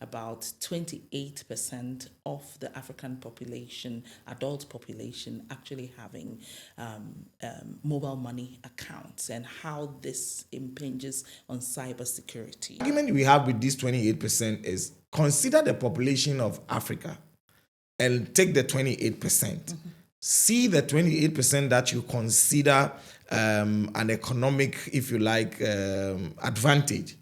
about 28% of the African population, adult population, actually having mobile money accounts, and how this impinges on cybersecurity. The argument we have with this 28% is consider the population of Africa and take the 28%. See the 28% that you consider an economic, if you like, advantage.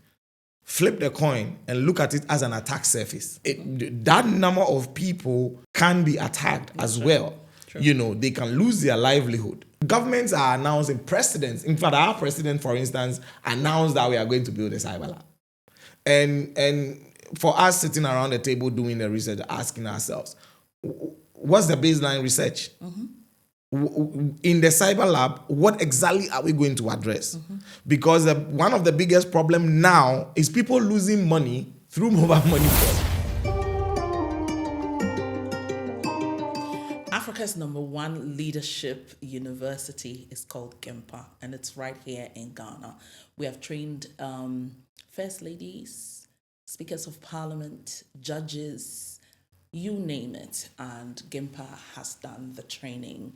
Flip the coin and look at it as an attack surface. That number of people can be attacked as well. True. You know, they can lose their livelihood. Governments are announcing precedents. In fact, our president, for instance, announced that we are going to build a cyber lab. And for us sitting around the table doing the research, asking ourselves, what's the baseline research? In the cyber lab, what exactly are we going to address? Because one of the biggest problems now is people losing money through mobile money fraud. Africa's number one leadership university is called GIMPA, and it's right here in Ghana. We have trained first ladies, speakers of parliament, judges, you name it, and GIMPA has done the training.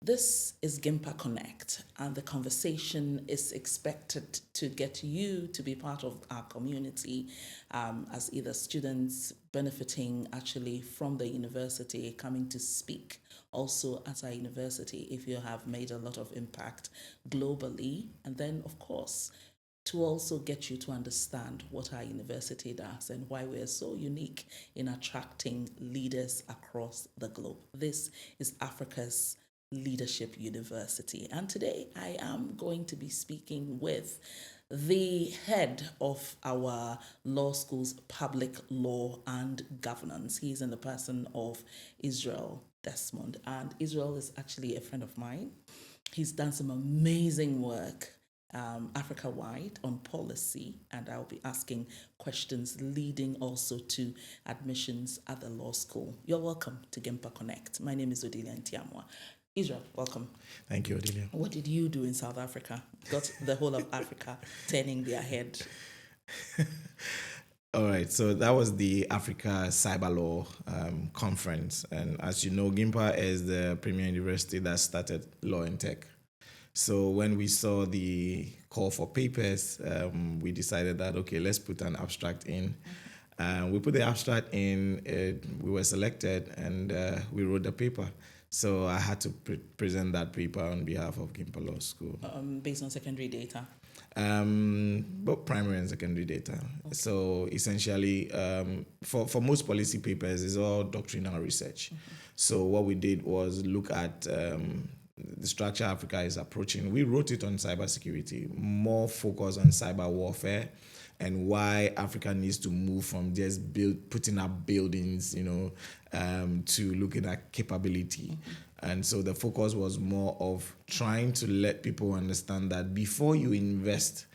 This is GIMPA Connect, and the conversation is expected to get you to be part of our community as either students benefiting actually from the university, coming to speak also at our university if you have made a lot of impact globally, and then of course to also get you to understand what our university does and why we're so unique in attracting leaders across the globe. This is Africa's Leadership University. And today I am going to be speaking with the head of our law school's public law and governance. He's in the person of Israel Desmond. And Israel is actually a friend of mine. He's done some amazing work Africa-wide on policy, and I'll be asking questions leading also to admissions at the law school. You're welcome to GIMPA Connect. My name is Odilia Ntiamwa. Israel, welcome. Thank you, Odilia. What did you do in South Africa? Got the whole of Africa turning their head. All right, so that was the Africa Cyber Law Conference. And as you know, GIMPA is the premier university that started law and tech. So when we saw the call for papers, we decided that, okay, let's put an abstract in. We put the abstract in, we were selected, and we wrote the paper. So I had to present that paper on behalf of GIMPA Law School. Based on secondary data? Both primary and secondary data. Okay. So essentially, for most policy papers, it's all doctrinal research. So what we did was look at the structure Africa is approaching. We wrote it on cybersecurity, more focus on cyber warfare, and why Africa needs to move from just putting up buildings, to looking at capability. And so the focus was more of trying to let people understand that before you invest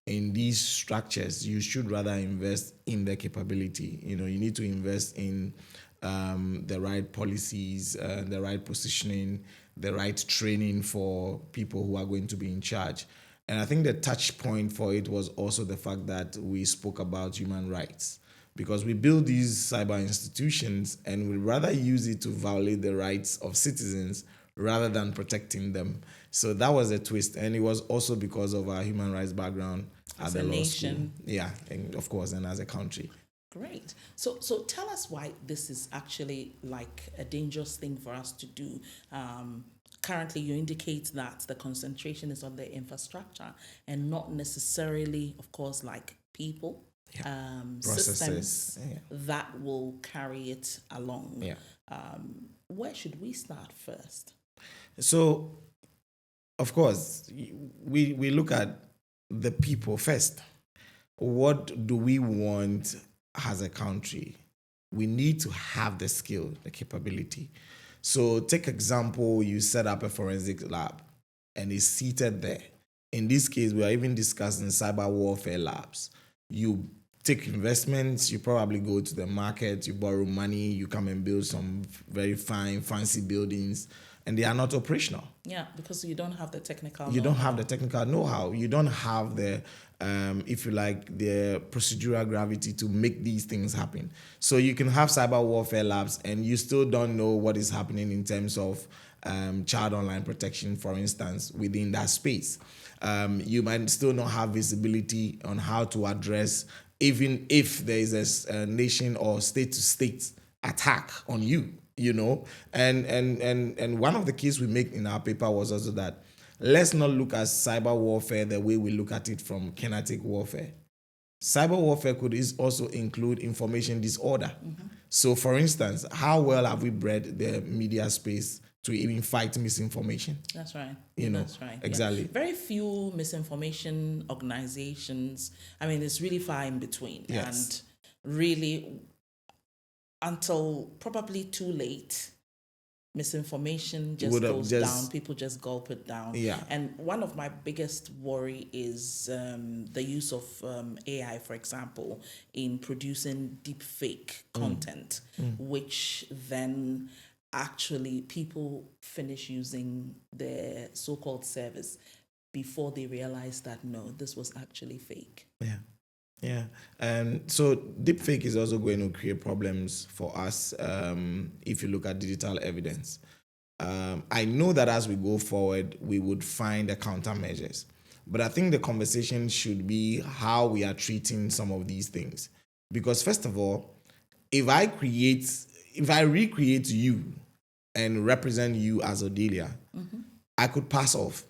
in these structures, you should rather invest in the capability. You need to invest in the right policies, the right positioning, the right training for people who are going to be in charge. And I think the touch point for it was also the fact that we spoke about human rights, because we build these cyber institutions and we'd rather use it to violate the rights of citizens rather than protecting them. So that was a twist. And it was also because of our human rights background at the law school. Yeah, and of course, and as a country. Great. So tell us why this is actually like a dangerous thing for us to do. Currently, you indicate that the concentration is on the infrastructure and not necessarily, of course, like people, systems that will carry it along. Yeah. Where should we start first? So, of course, we look at the people first. What do we want as a country? We need to have the skill, the capability. So take example, you set up a forensic lab and it's seated there. In this case, we are even discussing cyber warfare labs. You take investments, you probably go to the market, you borrow money, you come and build some very fine, fancy buildings, and they are not operational. Yeah, because you don't have the technical know-how. You don't have the technical know-how. You don't have the if you like, the procedural gravity to make these things happen. So you can have cyber warfare labs and you still don't know what is happening in terms of child online protection, for instance, within that space. You might still not have visibility on how to address, even if there is a nation or state-to-state attack on you, and one of the keys we make in our paper was also that let's not look at cyber warfare the way we look at it from kinetic warfare. Cyber warfare could also include information disorder. So, for instance, how well have we bred the media space to even fight misinformation? That's right. That's right. Exactly. Yeah. Very few misinformation organizations. I mean, it's really far in between. Yes. And really, until probably too late, misinformation just goes down. People just gulp it down. Yeah. And one of my biggest worry is the use of AI, for example, in producing deep fake content, which then actually people finish using their so-called service before they realize that no, this was actually fake. Yeah. So deepfake is also going to create problems for us if you look at digital evidence. I know that as we go forward, we would find the countermeasures. But I think the conversation should be how we are treating some of these things. Because first of all, if I recreate you and represent you as Odelia, I could pass off.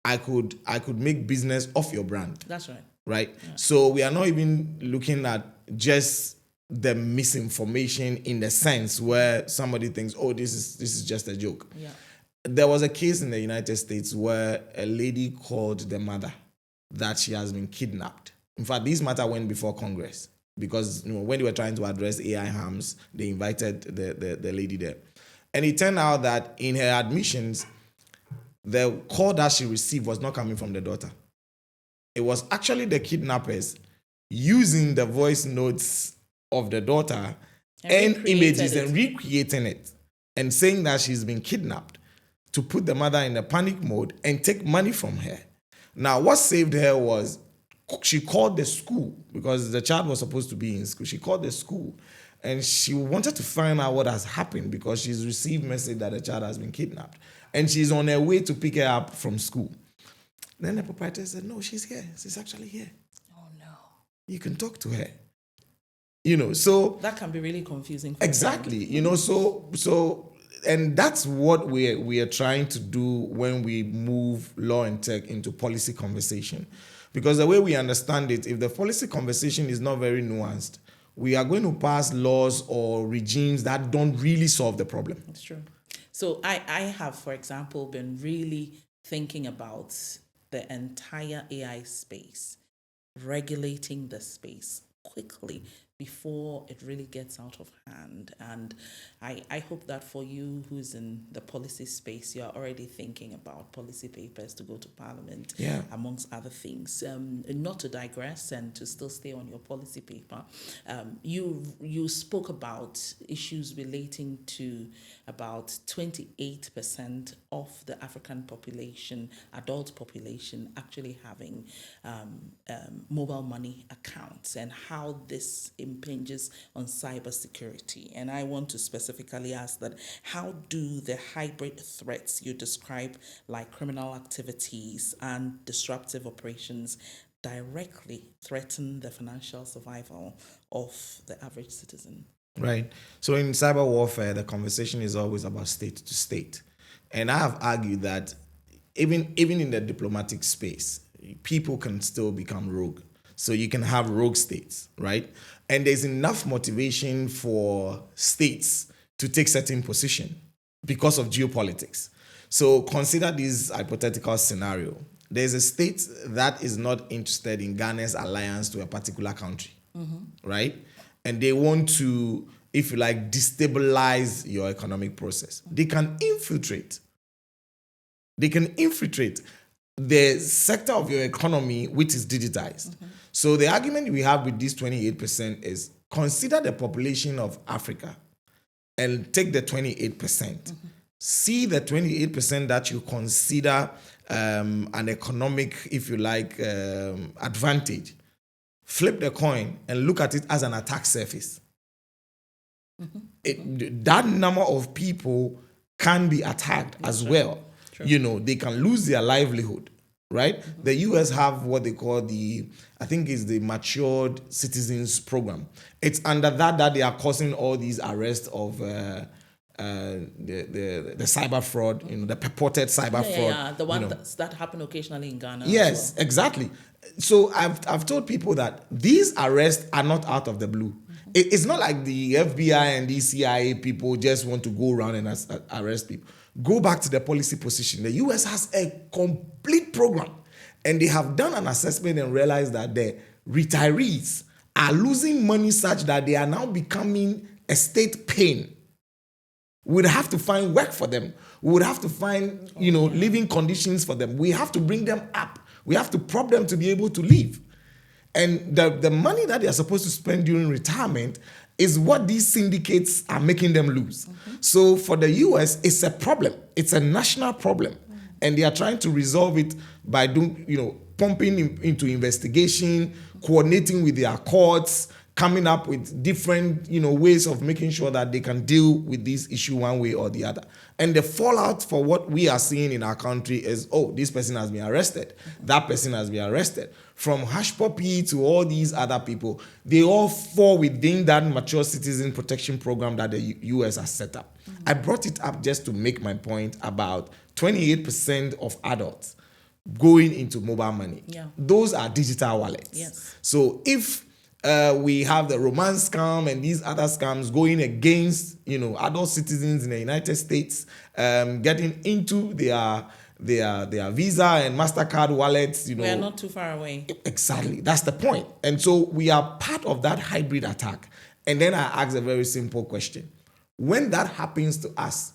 I could make business off your brand. That's right. Right? Yeah. So we are not even looking at just the misinformation in the sense where somebody thinks, oh, this is just a joke. Yeah. There was a case in the United States where a lady called the mother that she has been kidnapped. In fact, this matter went before Congress because when they were trying to address AI harms, they invited the lady there. And it turned out that in her admissions, the call that she received was not coming from the daughter. It was actually the kidnappers using the voice notes of the daughter and images and recreating it and saying that she's been kidnapped to put the mother in a panic mode and take money from her. Now, what saved her was she called the school because the child was supposed to be in school. She called the school and she wanted to find out what has happened because she's received message that the child has been kidnapped and she's on her way to pick her up from school. Then the proprietor said, no, she's here. She's actually here. Oh, no. You can talk to her. So... that can be really confusing. Exactly. So, and that's what we are trying to do when we move law and tech into policy conversation. Because the way we understand it, if the policy conversation is not very nuanced, we are going to pass laws or regimes that don't really solve the problem. That's true. So I have, for example, been really thinking about the entire AI space, regulating the space quickly before it really gets out of hand. And I hope that for you who's in the policy space, you're already thinking about policy papers to go to Parliament, amongst other things. Not to digress and to still stay on your policy paper, you spoke about issues relating to about 28% of the African population, adult population, actually having mobile money accounts and how this impinges on cybersecurity. And I want to specifically ask that, how do the hybrid threats you describe, like criminal activities and disruptive operations, directly threaten the financial survival of the average citizen? Right. So in cyber warfare, the conversation is always about state to state. And I have argued that even in the diplomatic space, people can still become rogue. So you can have rogue states, right? And there's enough motivation for states to take certain position because of geopolitics. So consider this hypothetical scenario. There's a state that is not interested in Ghana's alliance to a particular country, right? And they want to, if you like, destabilize your economic process. They can infiltrate the sector of your economy which is digitized. So the argument we have with this 28% is, consider the population of Africa and take the 28%. See the 28% that you consider an economic, if you like, advantage. Flip the coin and look at it as an attack surface. That number of people can be attacked as well. True. They can lose their livelihood, right? The US have what they call I think it's the Matured Citizens Program. It's under that they are causing all these arrests of the cyber fraud, the purported cyber fraud. Yeah, the one that happen occasionally in Ghana. Yes, exactly. So I've told people that these arrests are not out of the blue. It's not like the FBI and the CIA people just want to go around and arrest people. Go back to the policy position. The US has a complete program, and they have done an assessment and realized that the retirees are losing money such that they are now becoming a state pain. We would have to find work for them. We would have to find, living conditions for them. We have to bring them up. We have to prop them to be able to live. And the money that they are supposed to spend during retirement is what these syndicates are making them lose. So for the US, it's a problem. It's a national problem. And they are trying to resolve it by doing, pumping into investigation, coordinating with their courts, coming up with different, ways of making sure that they can deal with this issue one way or the other. And the fallout for what we are seeing in our country is, this person has been arrested. That person has been arrested. From Hush Puppy to all these other people, they all fall within that mature citizen protection program that the US has set up. I brought it up just to make my point about 28% of adults going into mobile money. Yeah. Those are digital wallets. Yes. So if we have the romance scam and these other scams going against, adult citizens in the United States, getting into their Visa and MasterCard wallets, We are not too far away. Exactly. That's the point. And so we are part of that hybrid attack. And then I ask a very simple question. When that happens to us,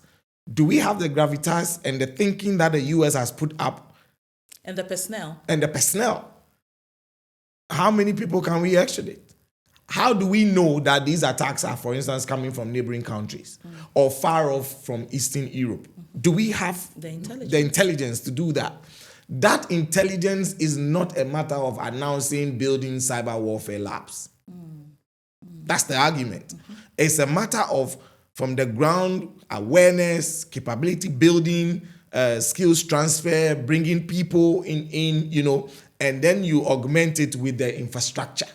do we have the gravitas and the thinking that the US has put up? And the personnel. How many people can we extradite? How do we know that these attacks are, for instance, coming from neighboring countries or far off from Eastern Europe? Do we have the intelligence to do that? That intelligence is not a matter of announcing building cyber warfare labs. That's the argument. It's a matter of, from the ground, awareness, capability building, skills transfer, bringing people in, and then you augment it with the infrastructure.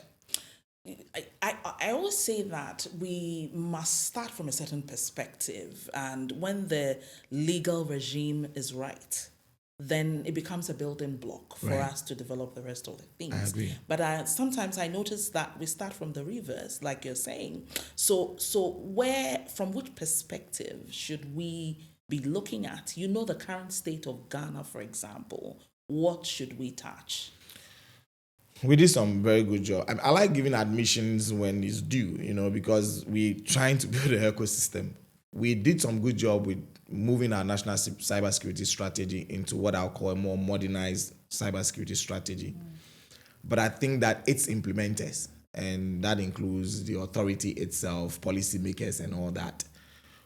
I always say that we must start from a certain perspective, and when the legal regime is right, then it becomes a building block for us to develop the rest of the things. I agree. But sometimes I notice that we start from the reverse, like you're saying. So from which perspective should we be looking at? The current state of Ghana, for example. What should we touch? We did some very good job. I like giving admissions when it's due, because we're trying to build an ecosystem. We did some good job with moving our national cybersecurity strategy into what I'll call a more modernized cybersecurity strategy. But I think that its implementers, and that includes the authority itself, policymakers and all that,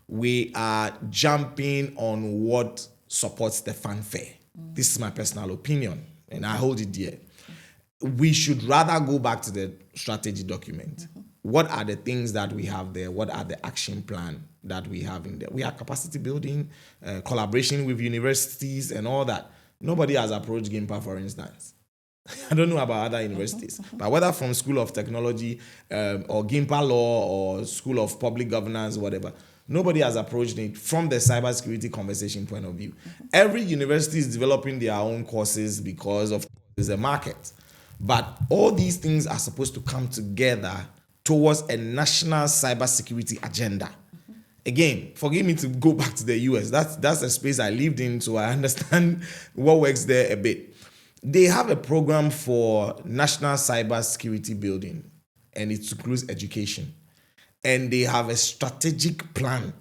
we are jumping on what supports the fanfare. This is my personal opinion, and I hold it dear. We should rather go back to the strategy document. What are the things that we have there? What are the action plan that we have in there? We have capacity building, collaboration with universities and all that. Nobody has approached GIMPA, for instance. I don't know about other universities, but whether from School of Technology or GIMPA Law or School of Public Governance, whatever, nobody has approached it from the cybersecurity conversation point of view. Every university is developing their own courses because of there's a market. But all these things are supposed to come together towards a national cybersecurity agenda. Again, forgive me to go back to the US. That's a space I lived in, so I understand what works there a bit. They have a program for national cybersecurity building, and it includes education. And they have a strategic plan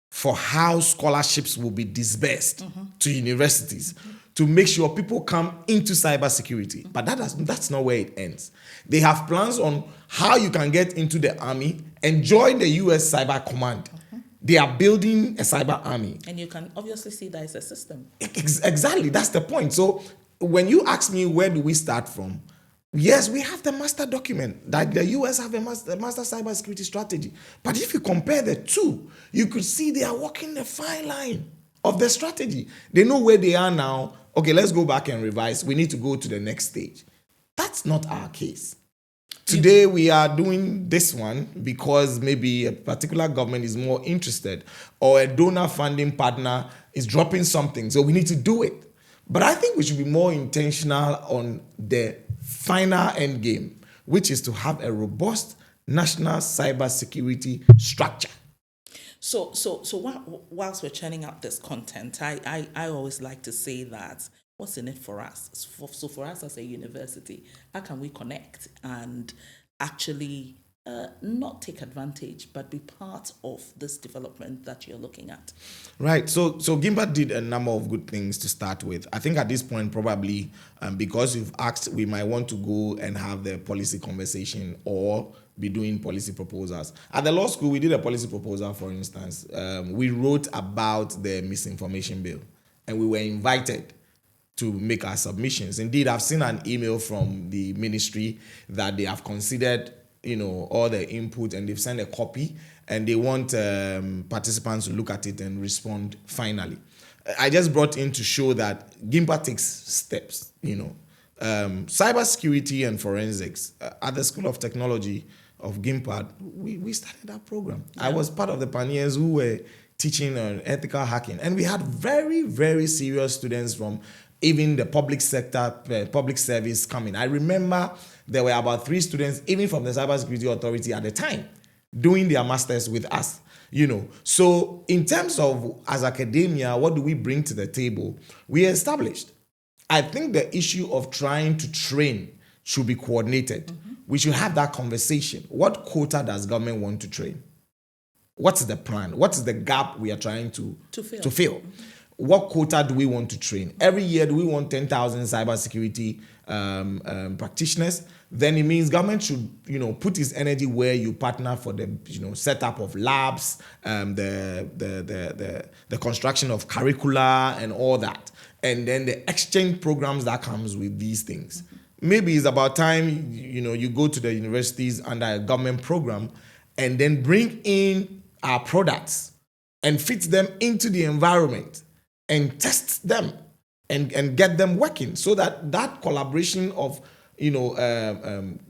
for how scholarships will be disbursed to universities to make sure people come into cybersecurity. But that's not where it ends. They have plans on how you can get into the army and join the US Cyber Command. They are building a cyber army. And you can obviously see that it's a system. Exactly, that's the point. So when you ask me where do we start from, yes, we have the master document that the US have a master cybersecurity strategy. But if you compare the two, you could see they are walking the fine line of the strategy. They know where they are now. Okay, let's go back and revise. We need to go to the next stage. That's not our case. Today, we are doing this one because maybe a particular government is more interested, or a donor funding partner is dropping something, so we need to do it. But I think we should be more intentional on the final end game, which is to have a robust national cybersecurity structure. So whilst we're churning out this content, I always like to say that what's in it for us? So for us as a university, how can we connect and actually not take advantage, but be part of this development that you're looking at? Right. So GIMPA did a number of good things to start with. I think at this point, probably because you've asked, we might want to go and have the policy conversation or be doing policy proposals. At the law school, we did a policy proposal, for instance. We wrote about the misinformation bill, and we were invited to make our submissions. Indeed, I've seen an email from the ministry that they have considered, all the input, and they've sent a copy, and they want participants to look at it and respond finally. I just brought in to show that GIMPA takes steps, cybersecurity and forensics. At the School of Technology of GIMPA, we started that program. Yeah. I was part of the pioneers who were teaching on ethical hacking, and we had very, very serious students from even the public sector, public service coming. I remember there were about 3 students, even from the Cybersecurity Authority at the time, doing their masters with us. So in terms of, as academia, what do we bring to the table? We established. I think the issue of trying to train should be coordinated. Mm-hmm. We should have that conversation. What quota does government want to train? What's the plan? What is the gap we are trying to fill? Mm-hmm. What quota do we want to train? Every year, do we want 10,000 cybersecurity practitioners? Then it means government should, put its energy where you partner for the, setup of labs, the construction of curricula and all that, and then the exchange programs that comes with these things. Mm-hmm. Maybe it's about time, you go to the universities under a government program, and then bring in our products and fit them into the environment, and test them and get them working, so that collaboration of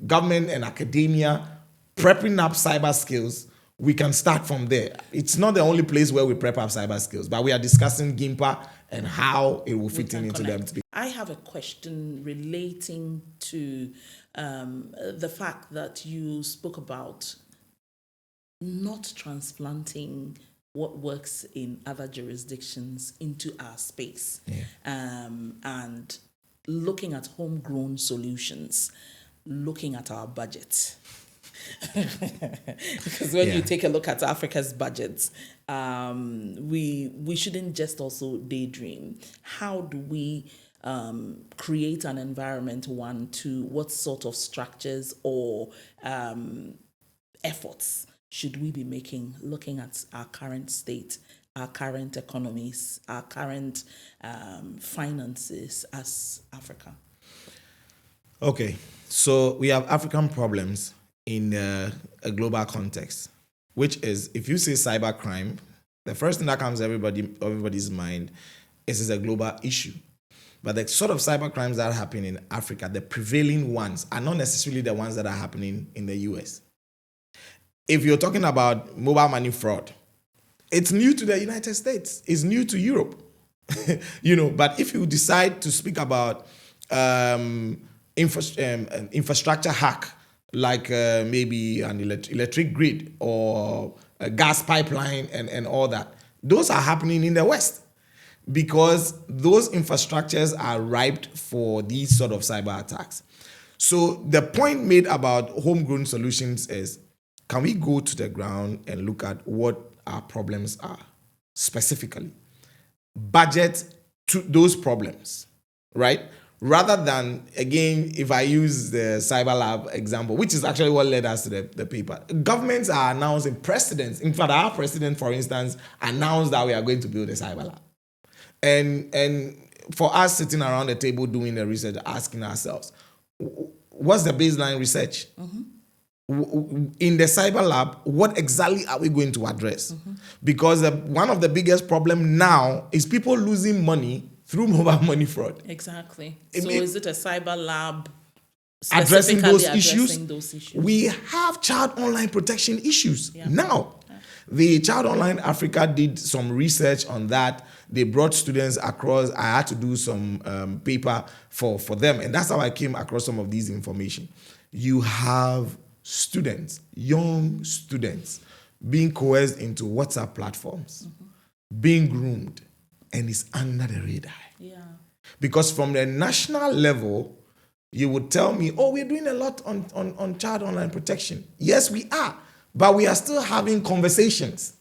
government and academia prepping up cyber skills, we can start from there. It's not the only place where we prep up cyber skills, but we are discussing GIMPA and how it will fit into them. I have a question relating to the fact that you spoke about not transplanting what works in other jurisdictions into our space, and looking at homegrown solutions, looking at our budget. Because when you take a look at Africa's budgets, we shouldn't just also daydream. How do we create an environment, what sort of structures or efforts should we be making, looking at our current state, our current economies, our current finances as Africa? Okay, so we have African problems in a global context, which is, if you say cybercrime, the first thing that comes to everybody's mind is it's a global issue. But the sort of cybercrimes that are happening in Africa, the prevailing ones, are not necessarily the ones that are happening in the US. If you're talking about mobile money fraud, it's new to the United States. It's new to Europe. But if you decide to speak about infrastructure hack, like maybe an electric grid or a gas pipeline and all that, those are happening in the West because those infrastructures are ripe for these sort of cyber attacks. So the point made about homegrown solutions is, can we go to the ground and look at what our problems are specifically? Budget to those problems, right? Rather than, again, if I use the Cyber Lab example, which is actually what led us to the paper, governments are announcing precedents. In fact, our president, for instance, announced that we are going to build a Cyber Lab. And for us sitting around the table doing the research, asking ourselves, what's the baseline research? In the Cyber Lab, what exactly are we going to address? Because one of the biggest problems now is people losing money through mobile money fraud. Exactly. So is it a Cyber Lab addressing those issues? We have child online protection issues now. The Child Online Africa did some research on that. They brought students across. I had to do some paper for them. And that's how I came across some of these information. You have students, young students, being coerced into WhatsApp platforms, being groomed, and it's under the radar. Yeah. Because from the national level, you would tell me, oh, we're doing a lot on child online protection. Yes, we are. But we are still having conversations.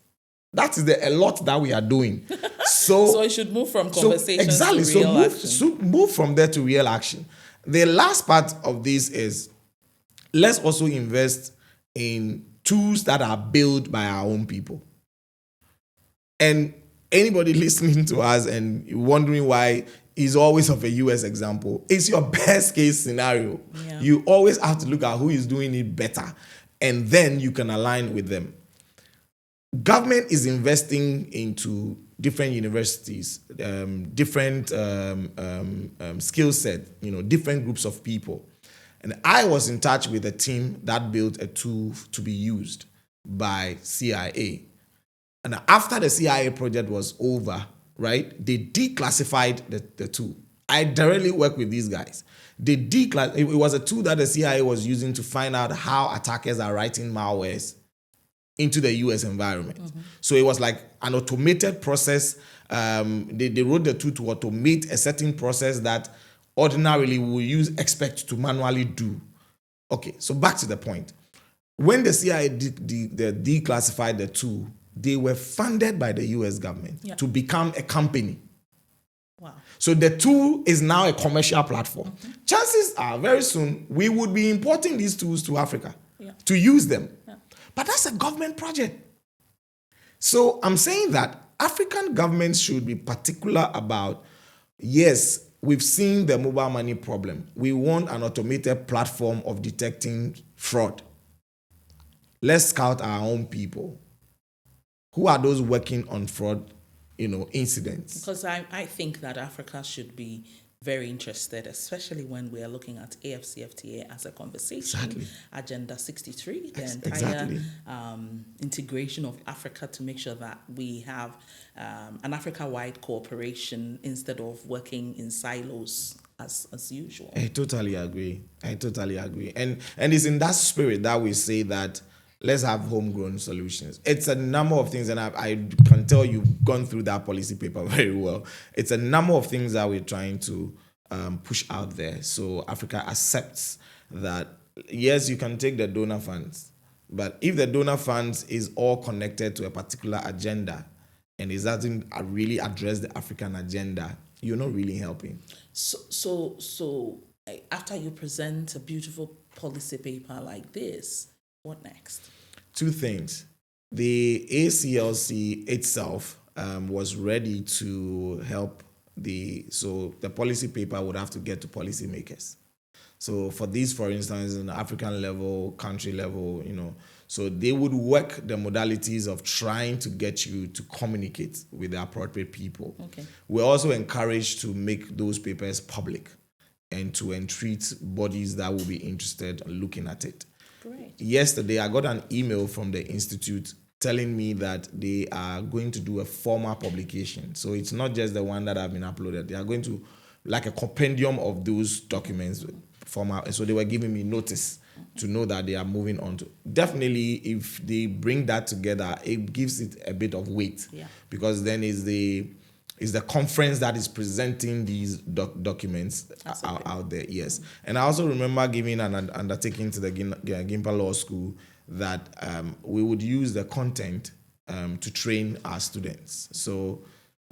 That is a lot that we are doing. So it should move from conversations to real action. So move from there to real action. The last part of this is, let's also invest in tools that are built by our own people. And anybody listening to us and wondering why is always of a US example, it's your best case scenario. Yeah. You always have to look at who is doing it better, and then you can align with them. Government is investing into different universities, different skill set, different groups of people. And I was in touch with a team that built a tool to be used by CIA. And after the CIA project was over, right, they declassified the tool. I directly work with these guys. It was a tool that the CIA was using to find out how attackers are writing malwares into the US environment. So it was like an automated process. They wrote the tool to automate a certain process that ordinarily we will use experts to manually do. Okay, so back to the point. When the CIA declassified the tool, they were funded by the US government to become a company. Wow. So the tool is now a commercial platform. Chances are very soon we would be importing these tools to Africa to use them. But that's a government project. So I'm saying that African governments should be particular about, yes, we've seen the mobile money problem. We want an automated platform of detecting fraud. Let's scout our own people. Who are those working on fraud, incidents? Because I think that Africa should be very interested, especially when we are looking at AFCFTA as a conversation. Agenda 63, the entire integration of Africa to make sure that we have an Africa-wide cooperation instead of working in silos as usual. I totally agree. And it's in that spirit that we say that let's have homegrown solutions. It's a number of things, and I can tell you've gone through that policy paper very well. It's a number of things that we're trying to push out there. So Africa accepts that, yes, you can take the donor funds, but if the donor funds is all connected to a particular agenda and it doesn't really address the African agenda, you're not really helping. So after you present a beautiful policy paper like this, what next? Two things. The ACLC itself was ready to help so the policy paper would have to get to policymakers. So for these, for instance, in the African level, country level, so they would work the modalities of trying to get you to communicate with the appropriate people. Okay. We're also encouraged to make those papers public and to entreat bodies that will be interested in looking at it. Great. Yesterday, I got an email from the institute telling me that they are going to do a formal publication. So it's not just the one that have been uploaded. They are going to, like a compendium of those documents, formal. So they were giving me notice to know that they are moving on to. Definitely, if they bring that together, it gives it a bit of weight. Yeah. Because then is the conference that is presenting these documents out there, yes. And I also remember giving an undertaking to the GIMPA Law School that we would use the content to train our students. So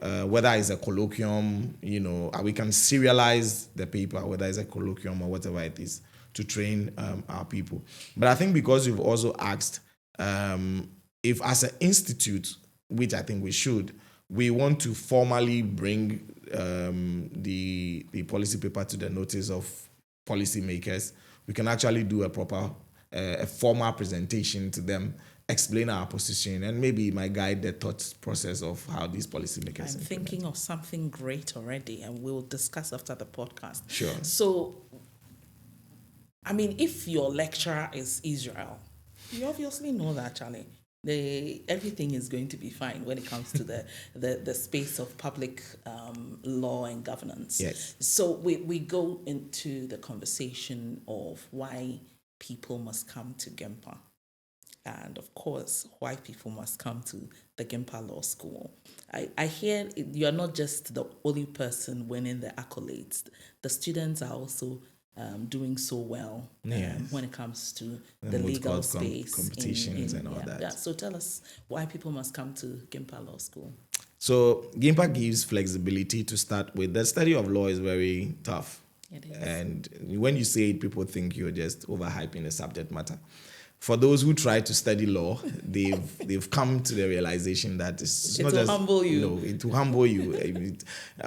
whether it's a colloquium, we can serialize the paper, whether it's a colloquium or whatever it is, to train our people. But I think because you've also asked if as an institute, which I think we should, we want to formally bring the policy paper to the notice of policymakers, we can actually do a proper, a formal presentation to them, explain our position, and maybe it might guide the thought process of how these policymakers. I'm thinking of something great already, and we'll discuss after the podcast. Sure. So, I mean, if your lecturer is Israel, you obviously know that, Charlie. Everything is going to be fine when it comes to the space of public law and governance. Yes. So we go into the conversation of why people must come to GIMPA. And of course, why people must come to the GIMPA Law School. I hear you're not just the only person winning the accolades. The students are also doing so well when it comes to the legal space. Competitions and all that. Yeah. So tell us why people must come to GIMPA Law School. So GIMPA gives flexibility to start with. The study of law is very tough. It is. And when you say it, people think you're just overhyping the subject matter. For those who try to study law, they've come to the realization that it's not just humble you. No, it will humble you.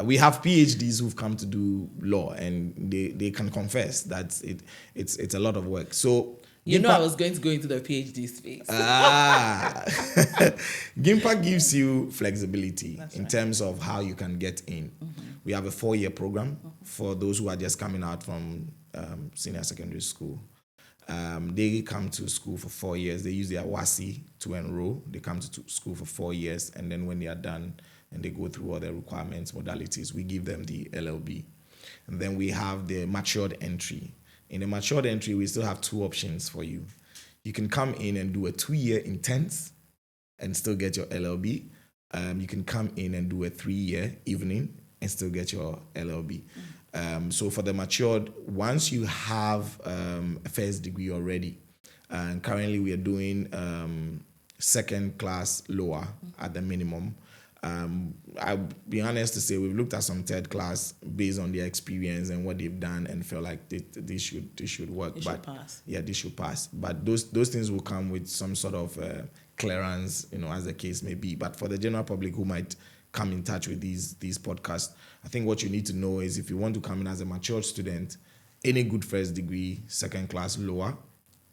We have PhDs who've come to do law, and they can confess that it's a lot of work. So I was going to go into the PhD space. GIMPA gives you flexibility in right. terms of how you can get in. We have a 4-year program for those who are just coming out from senior secondary school. They come to school for 4 years. They use their WASI to enroll. They come to school for 4 years, and then when they are done and they go through all the requirements, modalities, we give them the LLB. And then we have the matured entry. In the matured entry, we still have 2 options for you. You can come in and do a 2-year intense and still get your LLB. You can come in and do a 3-year evening and still get your LLB. So for the matured, once you have a first degree already, and currently we are doing second class lower at the minimum. I'll be honest to say we've looked at some third class based on their experience and what they've done and felt like this should work. It should pass. Yeah, this should pass. But those things will come with some sort of clearance, as the case may be. But for the general public who might come in touch with these podcasts, I think what you need to know is if you want to come in as a matured student, any good first degree, second class lower,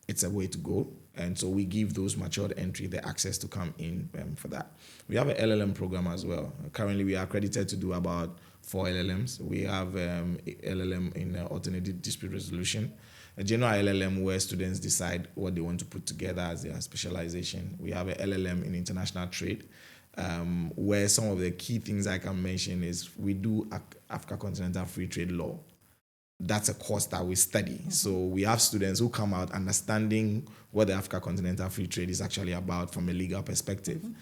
it's a way to go. And so we give those matured entry the access to come in for that. We have an LLM program as well. Currently, we are accredited to do about 4 LLMs. We have LLM in alternative dispute resolution, a general LLM where students decide what they want to put together as their specialization. We have an LLM in international trade, where some of the key things I can mention is we do Africa Continental Free Trade Law. That's a course that we study. Mm-hmm. So we have students who come out understanding what the Africa Continental Free Trade is actually about from a legal perspective. Mm-hmm.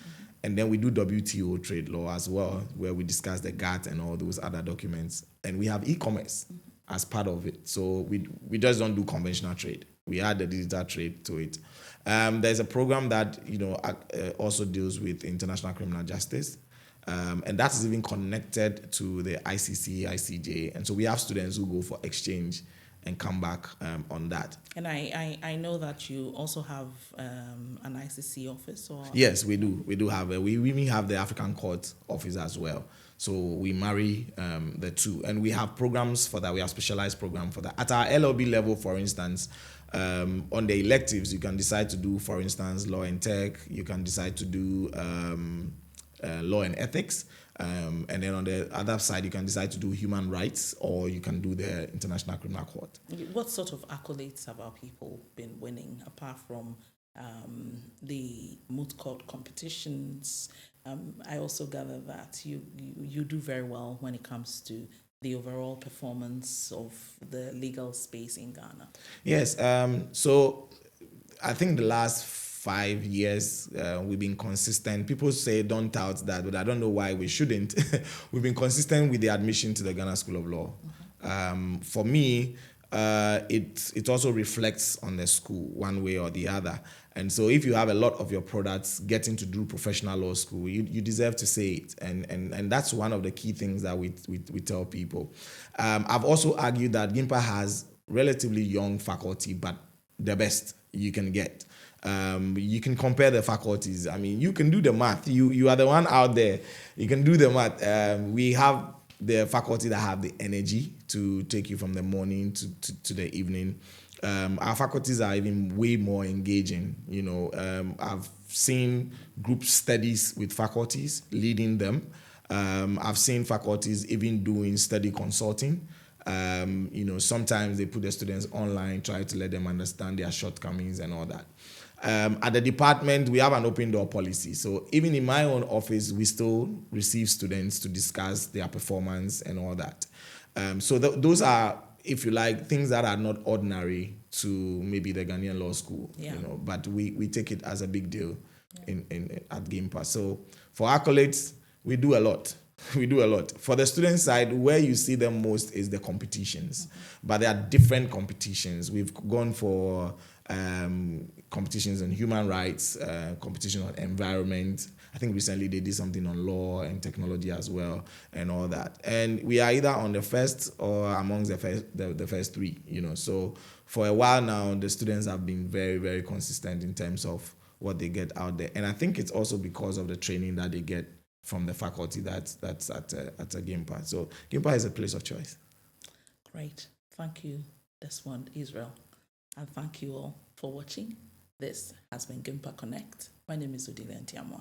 And then we do WTO trade law as well, where we discuss the GATT and all those other documents. And we have e-commerce as part of it. So we just don't do conventional trade. We add the digital trade to it. There's a program that also deals with international criminal justice. And that is even connected to the ICC, ICJ. And so we have students who go for exchange and come back on that. And I know that you also have an ICC office? Or? Yes, we do. We do have we even have the African Court office as well. So we marry the two. And we have programs for that. We have specialized programs for that. At our LLB level, for instance, on the electives, you can decide to do, for instance, law and tech. You can decide to do law and ethics, and then on the other side you can decide to do human rights, or you can do the International Criminal Court. What sort of accolades have our people been winning apart from the moot court competitions? I also gather that you do very well when it comes to the overall performance of the legal space in Ghana. Yes, so I think the last 5 years, we've been consistent. People say don't tout that, but I don't know why we shouldn't. We've been consistent with the admission to the Ghana School of Law. For me, it also reflects on the school one way or the other. And so if you have a lot of your products getting to do professional law school, you deserve to say it. And that's one of the key things that we tell people. I've also argued that GIMPA has relatively young faculty, but the best you can get. You can compare the faculties. I mean, you can do the math. You are the one out there. You can do the math. We have the faculty that have the energy to take you from the morning to the evening. Our faculties are even way more engaging. I've seen group studies with faculties leading them. I've seen faculties even doing study consulting. Sometimes they put the students online, try to let them understand their shortcomings and all that. At the department, we have an open door policy. So even in my own office, we still receive students to discuss their performance and all that. Those are, if you like, things that are not ordinary to maybe the Ghanaian law school, but we take it as a big deal at GIMPA. So for accolades, we do a lot. We do a lot. For the student side, where you see them most is the competitions. But there are different competitions. We've gone for competitions on human rights, competition on environment. I think recently they did something on law and technology as well, and all that. And we are either on the first or amongst the first three. So for a while now, the students have been very, very consistent in terms of what they get out there. And I think it's also because of the training that they get from the faculty that's at a GIMPA. So GIMPA is a place of choice. Great. Thank you, Desmond, Israel. And thank you all for watching. This has been GIMPA Connect. My name is Udile Ntiamwa.